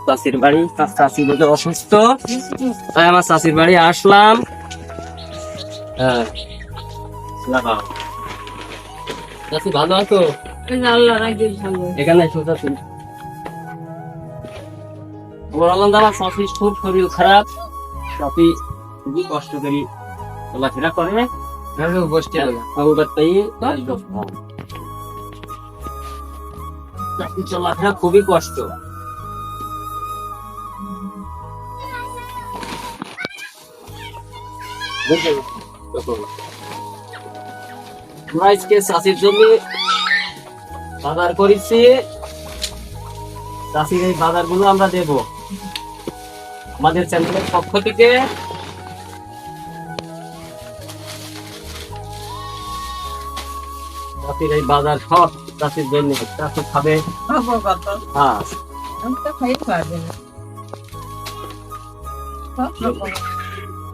চাষির বাড়ি, চাষি বলে অসুস্থ, তাই আমার চাষির বাড়ি আসলাম। হ্যাঁ, চাষি ভালো আছো? এখানে আমার চাষি খুব শরীর খারাপ, চাষি খুবই কষ্ট করি চলাফেরা করে। চলাফেরা খুবই কষ্ট। আজকে চাষির জমি বাজার করেছি, চাষির এই বাজার গুলো আমরা দেব আমাদের চ্যানেলের পক্ষ থেকে। চাষির এই বাজার সব চাষির জন্য, চাষি খাবে। হ্যাঁ,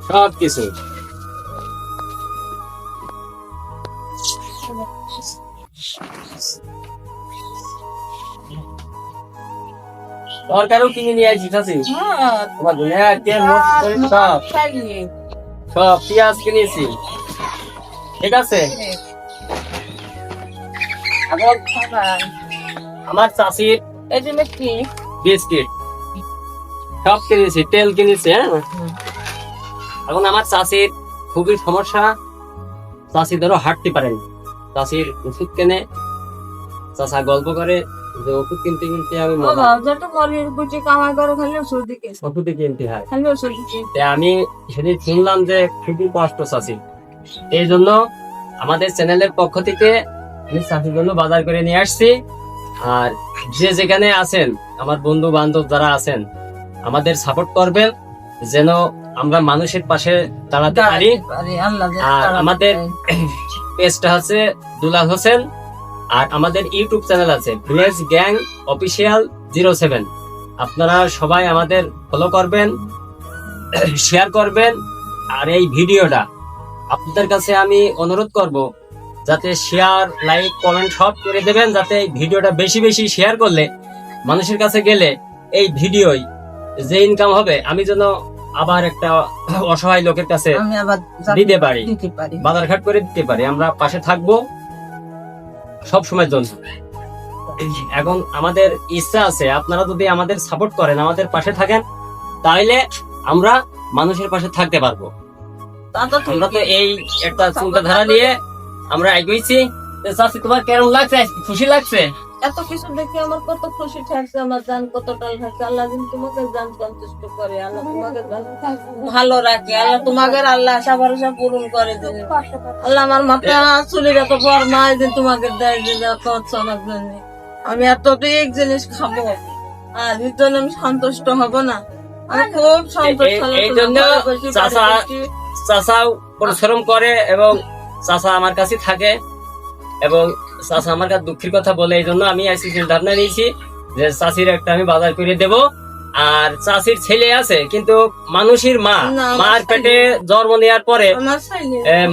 সব কিছু তরকারিও কিনে নিয়ে আসি চাষি, তোমার জন্য সব পেঁয়াজ কিনেছি। ঠিক আছে, আমার চাষির বিস্কিট সব কিনেছি, তেল কিনেছি। হ্যাঁ, এখন আমার চাষির খুবই সমস্যা, চাষি ধরো হাঁটতে পারেনি, চাষির ওষুধ কেনে, চাষা গল্প করে যে ওষুধ কিনতে কিনতে আমি ওষুধে কিনতে হয়। আমি সেদিন শুনলাম যে খুবই কষ্ট চাষি, এই জন্য আমাদের চ্যানেলের পক্ষ থেকে আমি চাষির জন্য বাজার করে নিয়ে আসছি। আর যে যেখানে আছেন আমার বন্ধু বান্ধব যারা আছেন, আমাদের সাপোর্ট করবেন যেন আমরা মানুষের পাশে দাঁড়াতে পারি। আর আমাদের পেজটা হচ্ছে দুলাল হোসেন, আর আমাদের ইউটিউব চ্যানেল আছে ভিলেজ গ্যাং অফিসিয়াল 07। আপনারা সবাই আমাদের ফলো করবেন, শেয়ার করবেন। আর এই ভিডিওটা আপনাদের কাছে আমি অনুরোধ করব যাতে শেয়ার, লাইক, কমেন্ট সব করে দেবেন, যাতে এই ভিডিওটা বেশি বেশি শেয়ার করলে মানুষের কাছে গেলে এই ভিডিওই যে ইনকাম হবে আমি যেন আবার একটা অসহায় লোকের কাছে দিতে পারি, বাজারঘাট করে দিতে পারি। আমরা পাশে থাকবো সব সময়ের জন্য। এখন আমাদের ইচ্ছা আছে আপনারা যদি আমাদের সাপোর্ট করেন, আমাদের পাশে থাকেন, তাহলে আমরা মানুষের পাশে থাকতে পারবো। আমরা তো এই একটা চিন্তাধারা নিয়ে আমরা এগোইছি। চাষি, তোমার কেমন লাগছে? খুশি লাগছে? এত কিছু দেখে আমার কত খুশি থাকছে, আমার জান কতটা থাকছে। আল্লাহ দিন তোমাকে জান সন্তুষ্ট করে, আল্লাহ তোমাকে ভালো রাখে, আল্লাহ তোমাকে আল্লাহ আশা ভরসা পূরণ করে দেবে। আল্লাহ আমার মাথা চুলির এত বড় মা দিন তোমাকে দেয় যে আমার জন্য আমি এত এক জিনিস খাবো, আর এর জন্য আমি সন্তুষ্ট হব না। আমি খুব সন্তুষ্ট। এই জন্য চাষাও পরিশ্রম করে এবং চাষা আমার কাছে থাকে এবং চাষা আমার কাছে দুঃখের কথা বলে। এই জন্য আমি আজকে চিন্তাভাবনা নিয়েছি যে চাষির একটা আমি বাজার করে দেব। আর চাষির ছেলে আছে কিন্তু মানুষের মা, মার পেটে জন্ম নেওয়ার পরে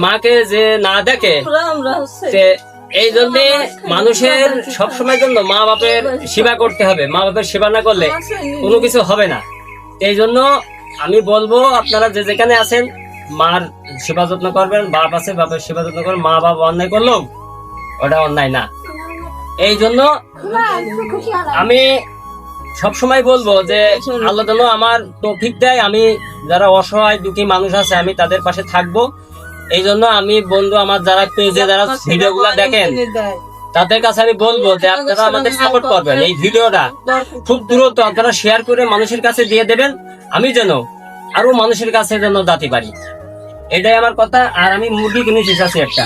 মাকে যে না দেখে, এই জন্য মানুষের সবসময় জন্য মা বাপের সেবা করতে হবে। মা বাপের সেবা না করলে কোনো কিছু হবে না। এই জন্য আমি বলবো আপনারা যে যেখানে আছেন মার সেবা যত্ন করবেন। বাপ আছে, বাপের সেবা যত্ন করবেন। মা বাবা অন্যায় করলো ওটা অন্যায় না। এই জন্য আমি সবসময় বলবো যে আল্লাহ যেন আমার তৌফিক দেয়, আমি যারা অসহায় দুঃখী মানুষ আছে আমি তাদের পাশে থাকবো। এই জন্য আমি বন্ধু আমার যারা পেজে যারা ভিডিও গুলা দেখেন তাদের কাছে আমি বলবো যে আপনারা আমাদের সাপোর্ট করবেন। এই ভিডিওটা খুব দ্রুত আপনারা শেয়ার করে মানুষের কাছে দিয়ে দেবেন, আমি যেন আরো মানুষের কাছে যেন যেতে পারি। এটাই আমার কথা। আর আমি মুরগি কিনেছি চাষি একটা।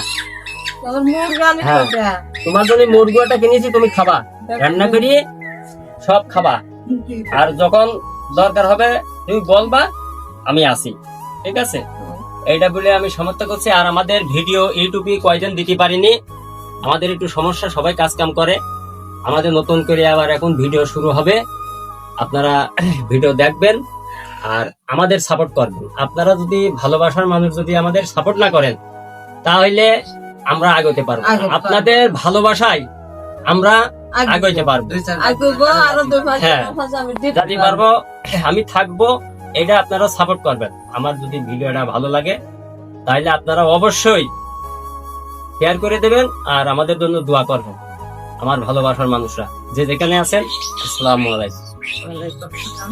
হ্যাঁ, তোমার জন্য মুরগিটা কিনেছি, তুমি খাবা, রান্না করিয়ে সব খাবা। আর যখন দরকার হবে তুমি বলবা, আমি আসি। ঠিক আছে, এইটা বলে আমি সমাপ্ত করছি। আর আমাদের ভিডিও ইউটিউবে কয়দিন দিতে পারিনি, আমাদের একটু সমস্যা, সবাই কাজ কাম করে। আমাদের নতুন করে আবার এখন ভিডিও শুরু হবে, আপনারা ভিডিও দেখবেন আর আমাদের সাপোর্ট করবেন। আপনারা যদি ভালোবাসার মানুষ যদি আমাদের সাপোর্ট না করেন তাহলে আমরা আগাতে পারবো। আপনাদের ভালোবাসায় আমরা আগাইতে পারবো। আগাইবো আরো 2-5 হ্যাঁ। আমি দিতে যদি পারবো আমি থাকবো, এটা আপনারা সাপোর্ট করবেন। আমার যদি ভিডিওটা ভালো লাগে তাহলে আপনারা অবশ্যই শেয়ার করে দেবেন আর আমাদের জন্য দোয়া করবেন। আমার ভালোবাসার মানুষরা যে যেখানে আছেন, আসসালামু আলাইকুম। পারবো।